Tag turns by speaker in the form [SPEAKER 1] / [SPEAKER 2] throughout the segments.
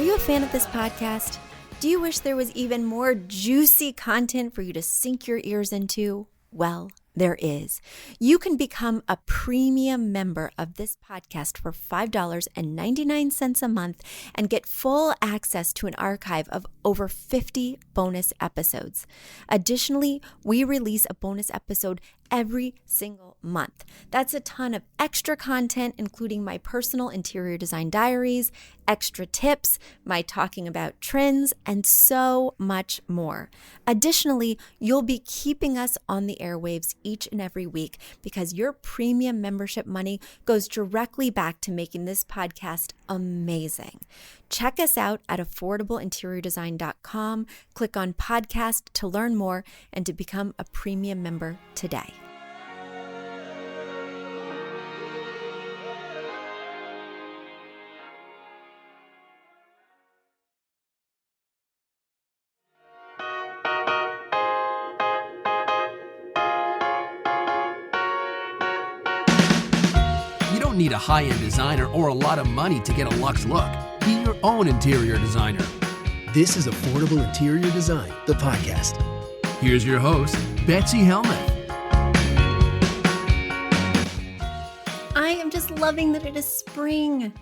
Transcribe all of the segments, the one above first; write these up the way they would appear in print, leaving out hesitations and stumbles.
[SPEAKER 1] you a fan of this podcast? Do you wish there was even more juicy content for you to sink your ears into? Well, there is. You can become a premium member of this podcast for $5.99 a month and get full access to an archive of over 50 bonus episodes. Additionally, we release a bonus episode every single month. That's a ton of extra content, including my personal interior design diaries, extra tips, my talking about trends, and so much more. Additionally, you'll be keeping us on the airwaves each and every week because your premium membership money goes directly back to making this podcast amazing. Check us out at affordableinteriordesign.com. Click on podcast to learn more and to become a premium member today.
[SPEAKER 2] You don't need a high-end designer or a lot of money to get a luxe look. Be your own interior designer.
[SPEAKER 3] This is Affordable Interior Design, the podcast.
[SPEAKER 2] Here's your host, Betsy Helmuth.
[SPEAKER 1] I am just loving that it is spring.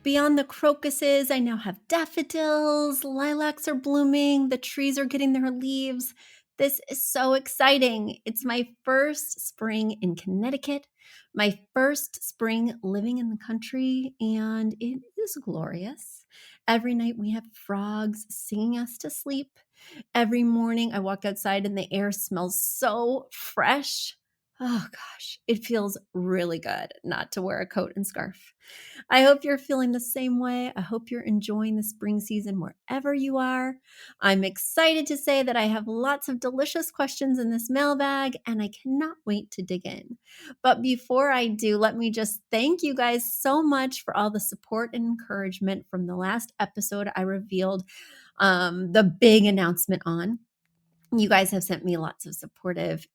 [SPEAKER 1] Beyond the crocuses, I now have daffodils, lilacs are blooming, the trees are getting their leaves. This is so exciting. It's my first spring in Connecticut, my first spring living in the country, and it is glorious. Every night we have frogs singing us to sleep. Every morning I walk outside and the air smells so fresh. Oh gosh, it feels really good not to wear a coat and scarf. I hope you're feeling the same way. I hope you're enjoying the spring season wherever you are. I'm excited to say that I have lots of delicious questions in this mailbag, and I cannot wait to dig in. But before I do, let me just thank you guys so much for all the support and encouragement from the last episode I revealed the big announcement on. You guys have sent me lots of supportive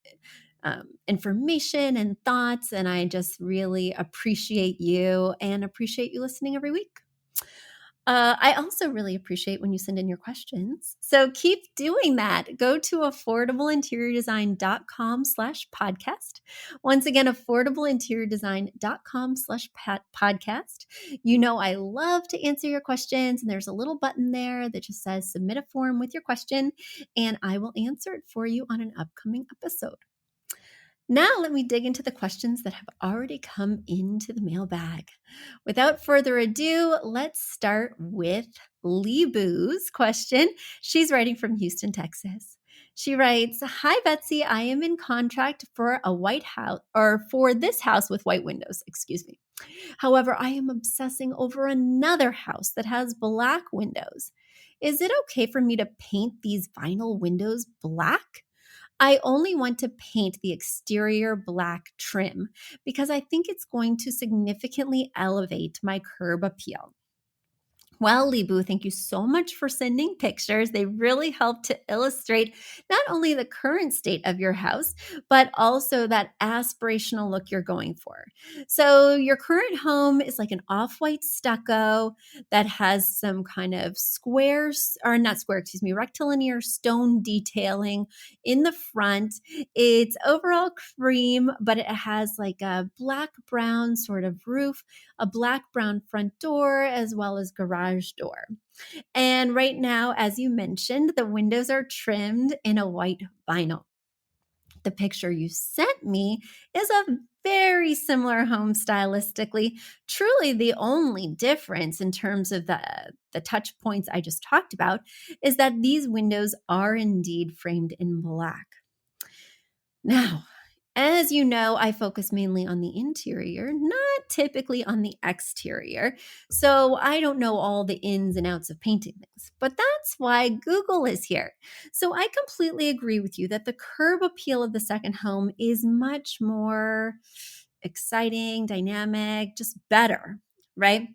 [SPEAKER 1] information and thoughts, and I just really appreciate you and appreciate you listening every week. I also really appreciate when you send in your questions. So keep doing that. Go to affordableinteriordesign.com/podcast. Once again, affordableinteriordesign.com/podcast. You know, I love to answer your questions, and there's a little button there that just says submit a form with your question, and I will answer it for you on an upcoming episode. Now, let me dig into the questions that have already come into the mailbag. Without further ado, let's start with Lee Boo's question. She's writing from Houston, Texas. She writes, "Hi, Betsy. I am in contract for a white house, or for this house with white windows, excuse me. However, I am obsessing over another house that has black windows. Is it okay for me to paint these vinyl windows black? I only want to paint the exterior black trim because I think it's going to significantly elevate my curb appeal." Well, Libu, thank you so much for sending pictures. They really help to illustrate not only the current state of your house, but also that aspirational look you're going for. So your current home is like an off-white stucco that has some kind of rectilinear stone detailing in the front. It's overall cream, but it has like a black-brown sort of roof, a black-brown front door, as well as garage door. And right now, as you mentioned, the windows are trimmed in a white vinyl. The picture you sent me is a very similar home stylistically. Truly, the only difference in terms of the touch points I just talked about is that these windows are indeed framed in black. Now, as you know, I focus mainly on the interior, not typically on the exterior. So I don't know all the ins and outs of painting things, but that's why Google is here. So I completely agree with you that the curb appeal of the second home is much more exciting, dynamic, just better, right?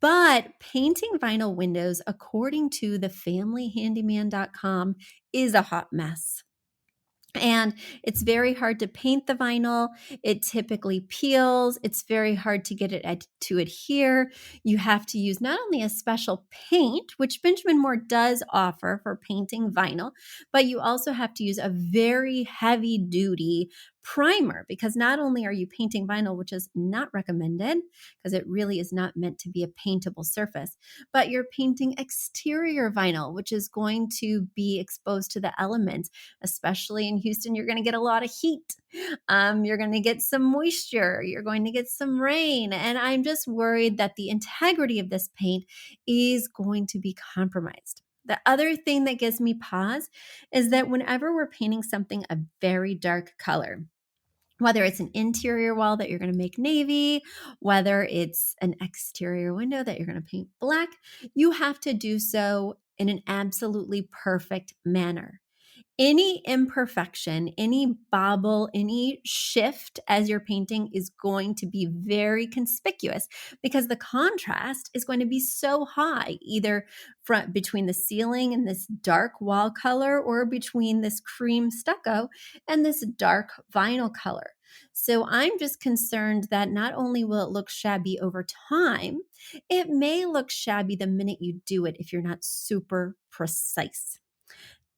[SPEAKER 1] But painting vinyl windows, according to thefamilyhandyman.com, is a hot mess. And it's very hard to paint the vinyl. It typically peels. It's very hard to get it to adhere. You have to use not only a special paint, which Benjamin Moore does offer for painting vinyl, but you also have to use a very heavy duty primer, because not only are you painting vinyl, which is not recommended because it really is not meant to be a paintable surface, but you're painting exterior vinyl, which is going to be exposed to the elements. Especially in Houston, you're going to get a lot of heat. You're going to get some moisture. You're going to get some rain. And I'm just worried that the integrity of this paint is going to be compromised. The other thing that gives me pause is that whenever we're painting something a very dark color, whether it's an interior wall that you're going to make navy, whether it's an exterior window that you're going to paint black, you have to do so in an absolutely perfect manner. Any imperfection, any bobble, any shift as you're painting is going to be very conspicuous, because the contrast is going to be so high, either between the ceiling and this dark wall color, or between this cream stucco and this dark vinyl color. So I'm just concerned that not only will it look shabby over time, it may look shabby the minute you do it if you're not super precise.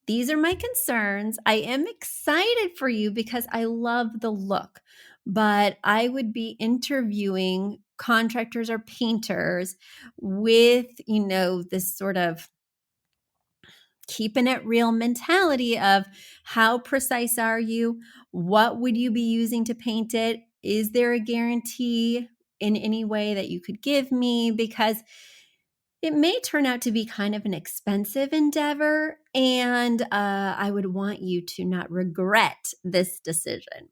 [SPEAKER 1] These are my concerns. I am excited for you because I love the look, but I would be interviewing contractors or painters with, this sort of keeping it real mentality of how precise are you? What would you be using to paint it? Is there a guarantee in any way that you could give me? Because it may turn out to be kind of an expensive endeavor, and I would want you to not regret this decision.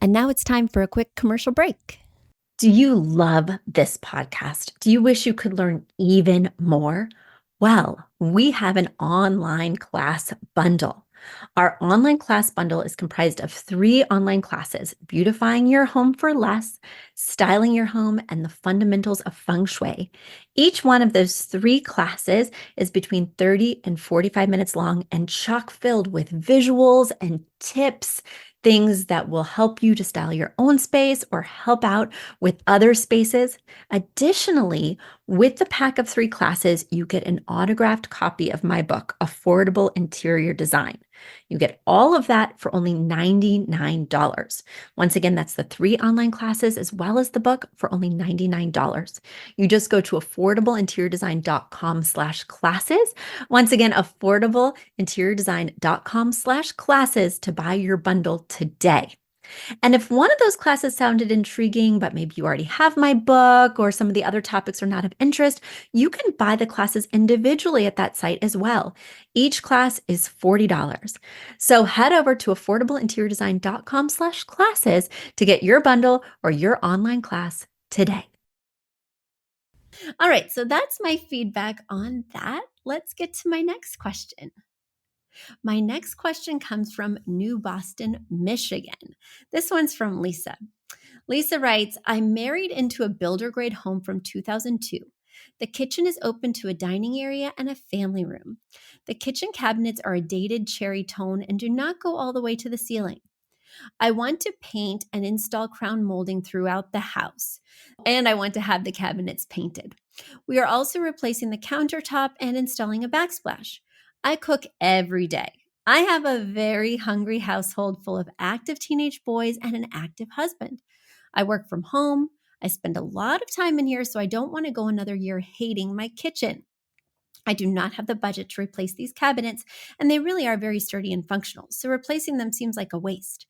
[SPEAKER 1] And now it's time for a quick commercial break. Do you love this podcast? Do you wish you could learn even more? Well, we have an online class bundle. Our online class bundle is comprised of 3 online classes: beautifying your home for less, styling your home, and the fundamentals of feng shui. Each one of those 3 classes is between 30 and 45 minutes long and chock filled with visuals and tips, things that will help you to style your own space or help out with other spaces. Additionally, with the pack of 3 classes, you get an autographed copy of my book, Affordable Interior Design. You get all of that for only $99. Once again, that's the 3 online classes as well as the book for only $99. You just go to affordableinteriordesign.com/classes. Once again, affordableinteriordesign.com/classes to buy your bundle today. And if one of those classes sounded intriguing, but maybe you already have my book or some of the other topics are not of interest, you can buy the classes individually at that site as well. Each class is $40. So head over to affordableinteriordesign.com/classes to get your bundle or your online class today. All right, so that's my feedback on that. Let's get to my next question. My next question comes from New Boston, Michigan. This one's from Lisa. Lisa writes, I'm married into a builder grade home from 2002. The kitchen is open to a dining area and a family room. The kitchen cabinets are a dated cherry tone and do not go all the way to the ceiling. I want to paint and install crown molding throughout the house, and I want to have the cabinets painted. We are also replacing the countertop and installing a backsplash. I cook every day. I have a very hungry household full of active teenage boys and an active husband. I work from home. I spend a lot of time in here, so I don't want to go another year hating my kitchen. I do not have the budget to replace these cabinets, and they really are very sturdy and functional, so replacing them seems like a waste.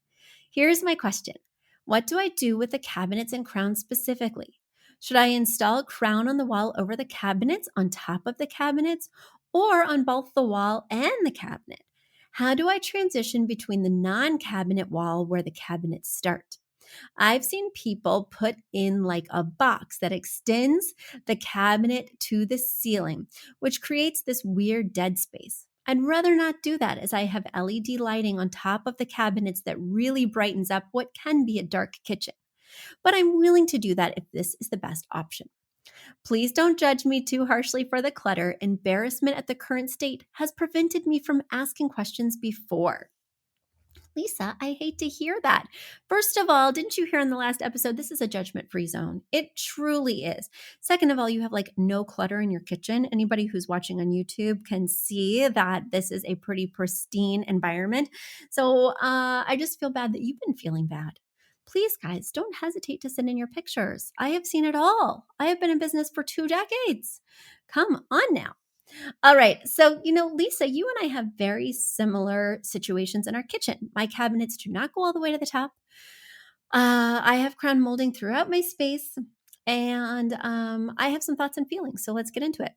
[SPEAKER 1] Here's my question. What do I do with the cabinets and crowns specifically? Should I install a crown on the wall over the cabinets, on top of the cabinets, or on both the wall and the cabinet? How do I transition between the non-cabinet wall where the cabinets start? I've seen people put in like a box that extends the cabinet to the ceiling, which creates this weird dead space. I'd rather not do that, as I have LED lighting on top of the cabinets that really brightens up what can be a dark kitchen. But I'm willing to do that if this is the best option. Please don't judge me too harshly for the clutter. Embarrassment at the current state has prevented me from asking questions before. Lisa, I hate to hear that. First of all, didn't you hear in the last episode? This is a judgment-free zone. It truly is. Second of all, you have like no clutter in your kitchen. Anybody who's watching on YouTube can see that this is a pretty pristine environment. So I just feel bad that you've been feeling bad. Please, guys, don't hesitate to send in your pictures. I have seen it all. I have been in business for 2 decades. Come on now. All right. So, Lisa, you and I have very similar situations in our kitchen. My cabinets do not go all the way to the top. I have crown molding throughout my space, and I have some thoughts and feelings. So let's get into it.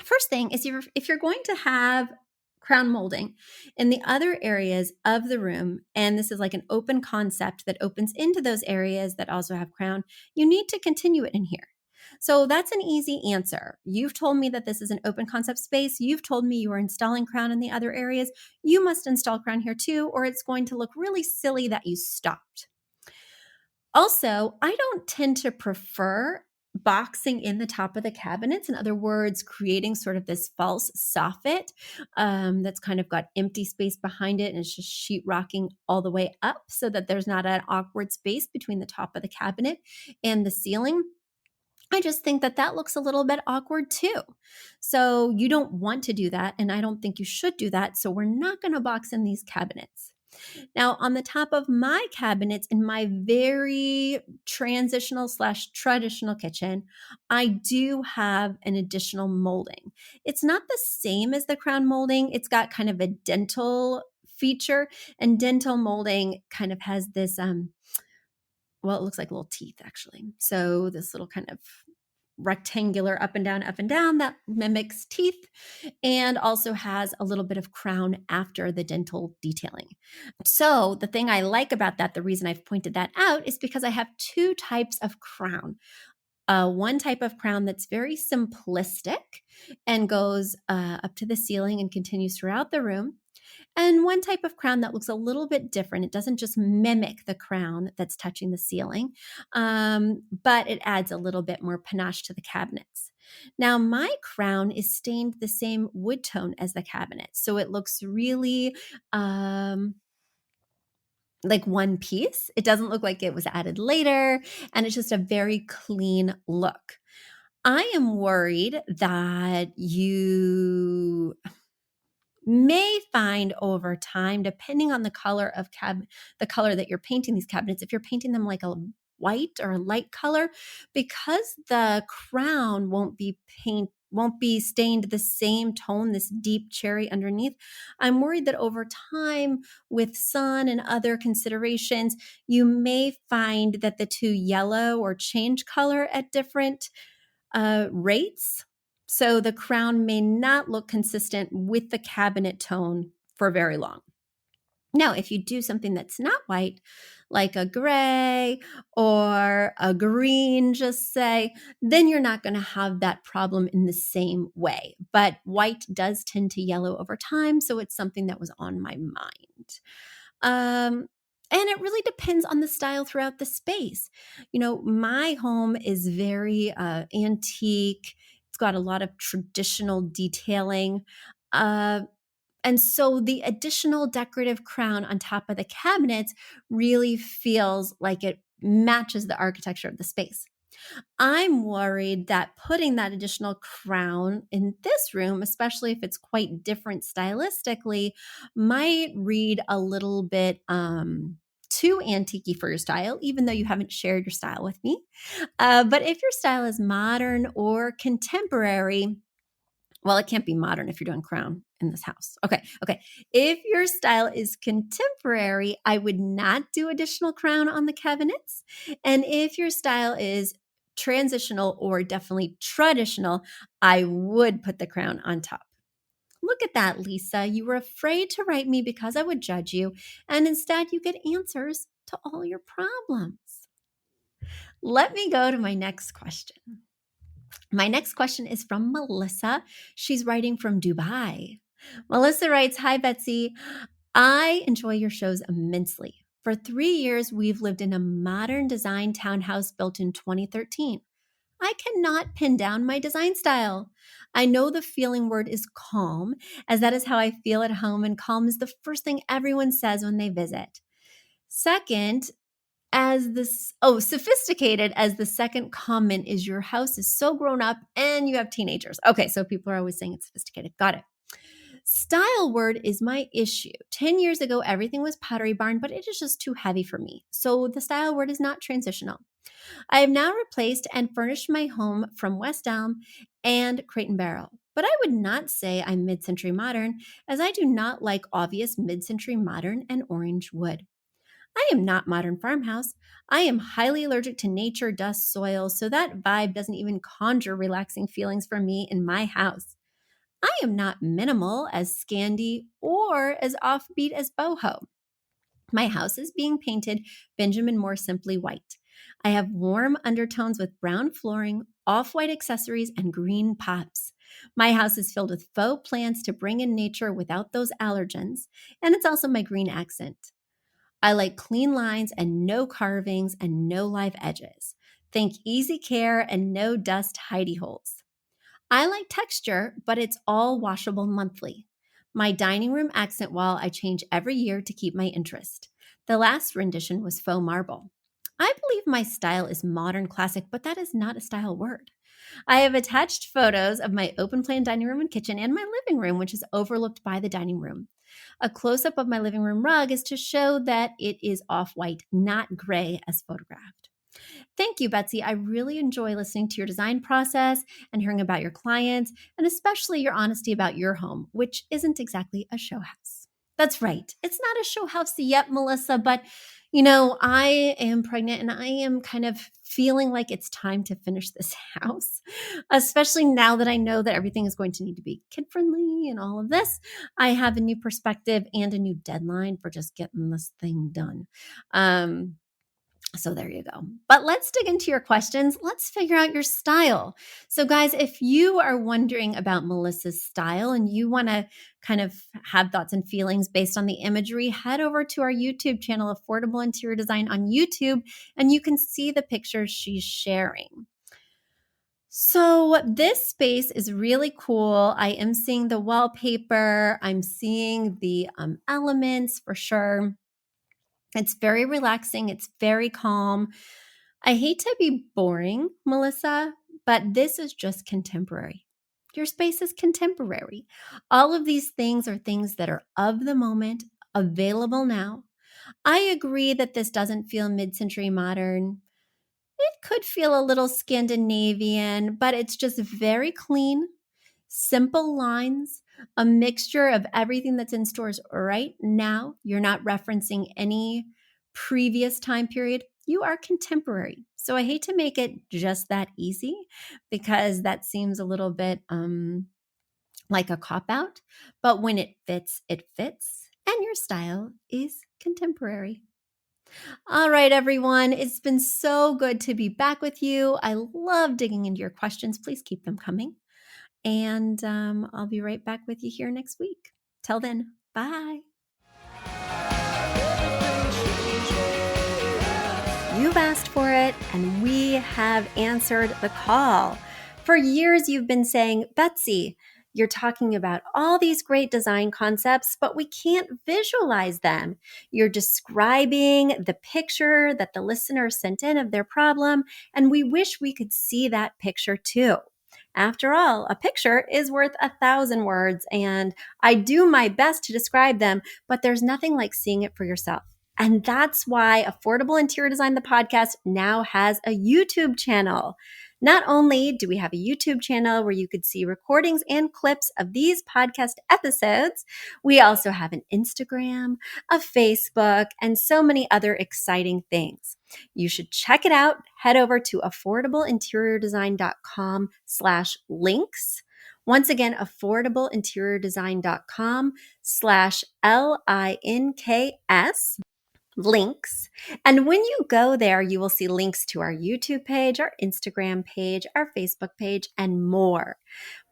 [SPEAKER 1] First thing is if you're going to have crown molding in the other areas of the room, and this is like an open concept that opens into those areas that also have crown, you need to continue it in here. So that's an easy answer. You've told me that this is an open concept space. You've told me you are installing crown in the other areas. You must install crown here too, or it's going to look really silly that you stopped. Also, I don't tend to prefer boxing in the top of the cabinets. In other words, creating sort of this false soffit that's kind of got empty space behind it and it's just sheetrocking all the way up so that there's not an awkward space between the top of the cabinet and the ceiling. I just think that that looks a little bit awkward too. So you don't want to do that, and I don't think you should do that. So we're not going to box in these cabinets. Now, on the top of my cabinets in my very transitional/traditional kitchen, I do have an additional molding. It's not the same as the crown molding. It's got kind of a dental feature, and dental molding kind of has this, well, it looks like little teeth actually. So this little kind of rectangular up and down that mimics teeth and also has a little bit of crown after the dental detailing. So the thing I like about that, the reason I've pointed that out is because I have 2 types of crown. One type of crown that's very simplistic and goes up to the ceiling and continues throughout the room. And one type of crown that looks a little bit different. It doesn't just mimic the crown that's touching the ceiling, but it adds a little bit more panache to the cabinets. Now, my crown is stained the same wood tone as the cabinet. So it looks really like one piece. It doesn't look like it was added later, and it's just a very clean look. I am worried that you may find over time, depending on the color of the color that you're painting these cabinets, if you're painting them like a white or a light color, because the crown won't be stained the same tone, this deep cherry underneath. I'm worried that over time, with sun and other considerations, you may find that the 2 yellow or change color at different rates. So the crown may not look consistent with the cabinet tone for very long. Now, if you do something that's not white, like a gray or a green, just say, then you're not going to have that problem in the same way. But white does tend to yellow over time, so it's something that was on my mind. And it really depends on the style throughout the space. My home is very antique. It's got a lot of traditional detailing. And so the additional decorative crown on top of the cabinets really feels like it matches the architecture of the space. I'm worried that putting that additional crown in this room, especially if it's quite different stylistically, might read a little bit too antique for your style, even though you haven't shared your style with me. But if your style is modern or contemporary, well, it can't be modern if you're doing crown in this house. Okay. If your style is contemporary, I would not do additional crown on the cabinets. And if your style is transitional or definitely traditional, I would put the crown on top. Look at that, Lisa. You were afraid to write me because I would judge you, and instead you get answers to all your problems. Let me go to my next question. My next question is from Melissa. She's writing from Dubai. Melissa writes, "Hi, Betsy. I enjoy your shows immensely. For 3 years, we've lived in a modern design townhouse built in 2013. I cannot pin down my design style. I know the feeling word is calm, as that is how I feel at home, and calm is the first thing everyone says when they visit. Second, sophisticated as the second comment is your house is so grown up and you have teenagers. Okay, so people are always saying it's sophisticated. Got it. Style word is my issue. 10 years ago, everything was Pottery Barn, but it is just too heavy for me. So the style word is not transitional. I have now replaced and furnished my home from West Elm and Crate and Barrel. But I would not say I'm mid century modern, as I do not like obvious mid century modern and orange wood. I am not modern farmhouse. I am highly allergic to nature, dust, soil, so that vibe doesn't even conjure relaxing feelings for me in my house. I am not minimal as Scandi or as offbeat as boho. My house is being painted Benjamin Moore Simply White. I have warm undertones with brown flooring, off-white accessories, and green pops. My house is filled with faux plants to bring in nature without those allergens, and it's also my green accent. I like clean lines and no carvings and no live edges. Think easy care and no dust hidey holes. I like texture, but it's all washable monthly. My dining room accent wall I change every year to keep my interest. The last rendition was faux marble. I believe my style is modern classic, but that is not a style word. I have attached photos of my open plan dining room and kitchen and my living room, which is overlooked by the dining room. A close up of my living room rug is to show that it is off white, not gray as photographed. Thank you, Betsy. I really enjoy listening to your design process and hearing about your clients, and especially your honesty about your home, which isn't exactly a show house. That's right. It's not a show house yet, Melissa, but I am pregnant and I am kind of feeling like it's time to finish this house, especially now that I know that everything is going to need to be kid friendly and all of this. I have a new perspective and a new deadline for just getting this thing done. So there you go. But let's dig into your questions. Let's figure out your style. So, guys, if you are wondering about Melissa's style and you want to kind of have thoughts and feelings based on the imagery, head over to our YouTube channel, Affordable Interior Design on YouTube, and you can see the pictures she's sharing. So, this space is really cool. I am seeing the wallpaper, I'm seeing the elements for sure. It's very relaxing. It's very calm. I hate to be boring, Melissa, but this is just contemporary. Your space is contemporary. All of these things are things that are of the moment, available now. I agree that this doesn't feel mid century modern. It could feel a little Scandinavian, but it's just very clean, simple lines, a mixture of everything that's in stores right now. You're not referencing any previous time period. You are contemporary. So I hate to make it just that easy because that seems a little bit like a cop out. But when it fits, it fits. And your style is contemporary. All right, everyone. It's been so good to be back with you. I love digging into your questions. Please keep them coming. And I'll be right back with you here next week. Till then, bye. You've asked for it, and we have answered the call. For years, you've been saying, Betsy, you're talking about all these great design concepts, but we can't visualize them. You're describing the picture that the listener sent in of their problem, and we wish we could see that picture too. After all, a picture is worth 1,000 words, and I do my best to describe them, but there's nothing like seeing it for yourself. And that's why Affordable Interior Design, the podcast, now has a YouTube channel. Not only do we have a YouTube channel where you could see recordings and clips of these podcast episodes, we also have an Instagram, a Facebook, and so many other exciting things. You should check it out. Head over to affordableinteriordesign.com/links. Once again, affordableinteriordesign.com/LINKS. Links. And when you go there, you will see links to our YouTube page, our Instagram page, our Facebook page, and more.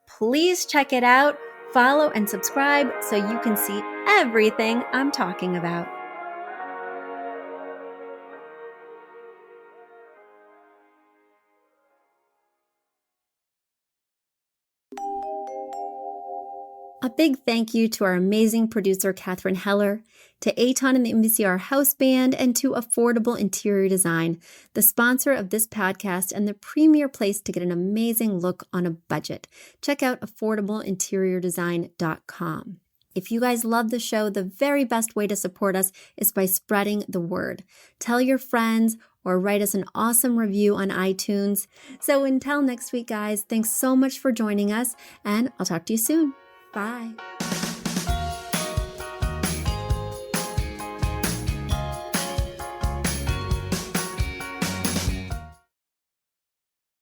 [SPEAKER 1] Please check it out, follow and subscribe so you can see everything I'm talking about. A big thank you to our amazing producer, Katherine Heller, to Aton and the MVCR House Band, and to Affordable Interior Design, the sponsor of this podcast and the premier place to get an amazing look on a budget. Check out affordableinteriordesign.com. If you guys love the show, the very best way to support us is by spreading the word. Tell your friends or write us an awesome review on iTunes. So until next week, guys, thanks so much for joining us, and I'll talk to you soon. Bye.